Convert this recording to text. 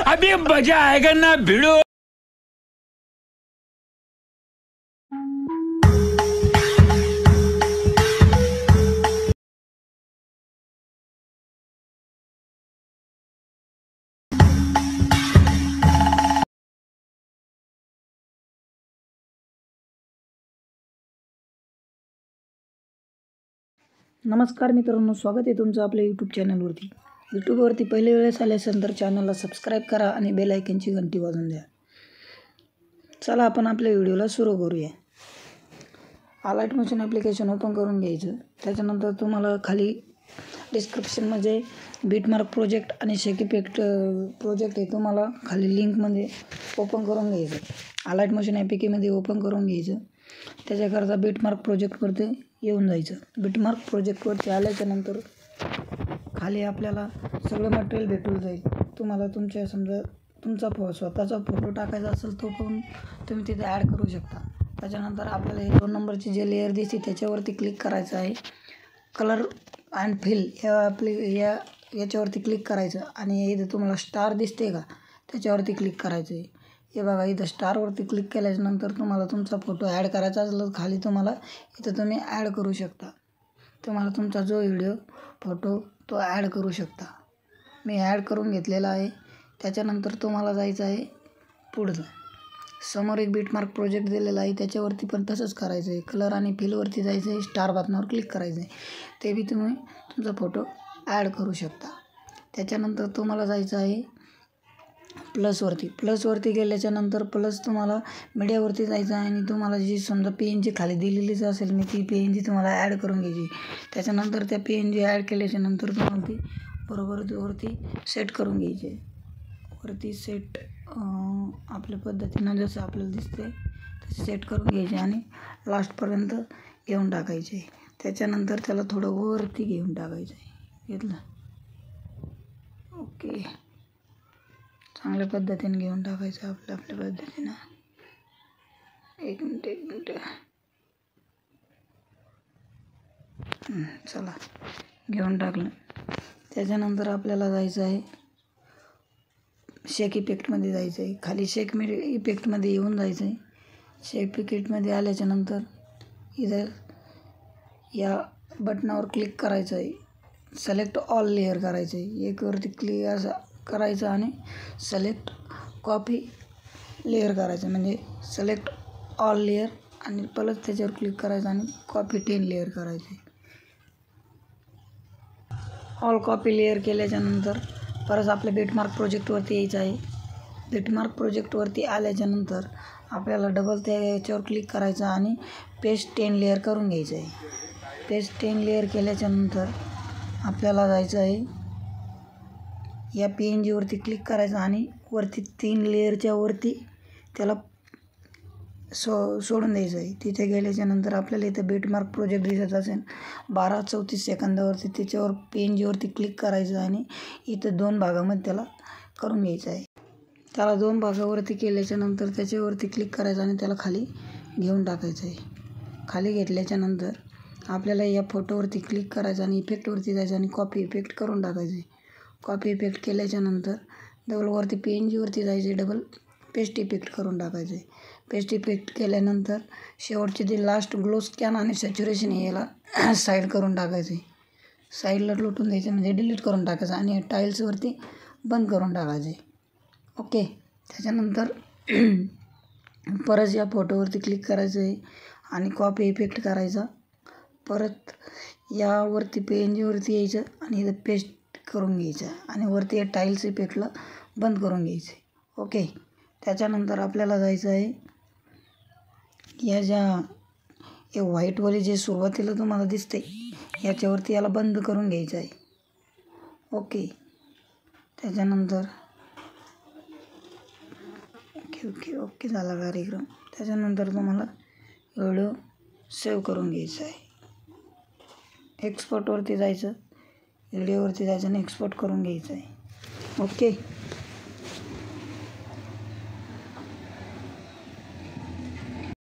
अभी मजा आएगा ना भिड़ो। नमस्कार मित्रांनो, स्वागत आहे तुमचं आपल्या यूट्यूब चॅनलवरती. यूट्यूबवरती पहिल्या वेळेस आले असेल तर चॅनलला सबस्क्राईब करा आणि बेल आयकनची घंटी वाजवून द्या. चला आपण आपल्या व्हिडिओला सुरू करूया. अलाइट मोशन ॲप्लिकेशन ओपन करून घ्यायचं. त्याच्यानंतर तुम्हाला खाली डिस्क्रिप्शनमध्ये बीटमार्क प्रोजेक्ट आणि शेक इफेक्ट प्रोजेक्ट आहे, तुम्हाला खाली लिंकमध्ये ओपन करून घ्यायचं. अलाइट मोशन ॲप्लिकेमध्ये ओपन करून घ्यायचं. त्याच्याकरता बीटमार्क प्रोजेक्टवरती येऊन जायचं. बीटमार्क प्रोजेक्टवरती आल्याच्यानंतर खाली आपल्याला सगळं मटेरियल भेटून जाईल. तुम्हाला तुमच्या समजा तुमचा स्वतःचा फोटो टाकायचा असेल तो पण तुम्ही तिथे ॲड करू शकता. त्याच्यानंतर आपल्याला हे 2 नंबरची जे लेअर दिसते त्याच्यावरती क्लिक करायचं आहे. कलर अँड फिल याच्यावरती क्लिक करायचं आणि इथं तुम्हाला स्टार दिसते का त्याच्यावरती क्लिक करायचं आहे. हे बघा, इथं स्टारवरती क्लिक केल्याच्यानंतर तुम्हाला तुमचा फोटो ॲड करायचा असला तर खाली तुम्हाला इथं तुम्ही ॲड करू शकता. तुम्हाला तुमचा जो व्हिडिओ फोटो तो ॲड करू शकता. मी ॲड करून घेतलेला आहे. त्याच्यानंतर तुम्हाला जायचं आहे पुढचं. समोर एक बीटमार्क प्रोजेक्ट दिलेला आहे, त्याच्यावरती पण तसंच करायचं आहे. कलर आणि फिलवरती जायचं आहे, स्टार बटनावर क्लिक करायचं आहे. ते बी तुम्ही तुमचा फोटो ॲड करू शकता. त्याच्यानंतर तुम्हाला जायचं आहे प्लसवरती गेल्याच्यानंतर तुम्हाला मीडियावरती जायचं आहे आणि तुम्हाला जी समजा PNG खाली दिलेलीच असेल मी ती PNG तुम्हाला ॲड करून घ्यायची. त्याच्यानंतर त्या PNG ॲड केल्याच्यानंतर तुम्हाला ती बरोबर वरती सेट करून घ्यायची. वरती सेट आपल्या पद्धतीनं जसं आपल्याला दिसते तसे सेट करून घ्यायचे आणि लास्टपर्यंत घेऊन टाकायचे. त्याच्यानंतर त्याला थोडं वरती घेऊन टाकायचं आहे. घेतलं? ओके, चांगल्या पद्धतीने घेऊन टाकायचं आपल्या पद्धतीनं. एक मिनट. चला, घेऊन टाकलं. त्याच्यानंतर आपल्याला जायचं आहे शेक इफेक्टमध्ये जायचं आहे. खाली शेक इफेक्टमध्ये येऊन जायचं आहे. शेक इफेक्टमध्ये आल्याच्यानंतर इथं या बटनावर क्लिक करायचं आहे. सिलेक्ट ऑल लेअर करायचं आहे. एकवरती क्लिक असं करायचं आणि सिलेक्ट कॉपी लेअर करायचं, म्हणजे सिलेक्ट ऑल लेअर आणि परत त्याच्यावर क्लिक करायचं आणि कॉपी 10 लेअर करायचे. ऑल कॉपी लेअर केल्याच्यानंतर परत आपल्या बीटमार्क प्रोजेक्टवरती यायचं आहे. बीटमार्क प्रोजेक्टवरती आल्याच्यानंतर आपल्याला डबल त्याच्यावर क्लिक करायचं आणि पेस्ट 10 लेअर करून घ्यायचं आहे. पेस्ट 10 लेअर केल्याच्यानंतर आपल्याला जायचं आहे या PNGवरती क्लिक करायचं आणि वरती 3 लेअरच्या वरती त्याला सोडून द्यायचं आहे. तिथे गेल्याच्यानंतर आपल्याला इथं बीटमार्क प्रोजेक्ट दिसत असेल 12:34 सेकंदावरती, त्याच्यावर PNGवरती क्लिक करायचं आणि इथं 2 भागामध्ये त्याला करून घ्यायचं आहे. त्याला 2 भागावरती केल्याच्यानंतर त्याच्यावरती क्लिक करायचं आणि त्याला खाली घेऊन टाकायचं आहे. खाली घेतल्याच्यानंतर आपल्याला या फोटोवरती क्लिक करायचं आणि इफेक्टवरती जायचं आणि कॉपी इफेक्ट करून टाकायचं आहे. कॉपी इफेक्ट केल्याच्यानंतर डबलवरती PNGवरती जायचे, डबल पेस्ट इफेक्ट करून टाकायचे. पेस्ट इफेक्ट केल्यानंतर शेवटचे जे लास्ट ग्लो स्कॅन आणि सॅच्युरेशन याला साईड करून टाकायचे. साईडला लोटून द्यायचं, म्हणजे डिलीट करून टाकायचं आणि टाईल्सवरती बंद करून टाकायचे. ओके. त्याच्यानंतर परत या फोटोवरती क्लिक करायचं आहे आणि कॉपी इफेक्ट करायचा. परत यावरती PNGवरती यायचं आणि इथं पेस्ट करून घ्यायचं आणि वरती या टाईल्स इफेक्टला बंद करून घ्यायचे. ओके. त्याच्यानंतर आपल्याला जायचं आहे हे व्हाईटवाले जे सुरुवातीला तुम्हाला दिसते याच्यावरती याला बंद करून घ्यायचं आहे. ओके. त्याच्यानंतर ओके झाला कार्यक्रम. त्याच्यानंतर तुम्हाला व्हिडिओ सेव्ह करून घ्यायचा आहे. एक्सपोर्टवरती जायचं, व्हिडिओवरती जायचं आणि एक्सपोर्ट करून घ्यायचं आहे. ओके.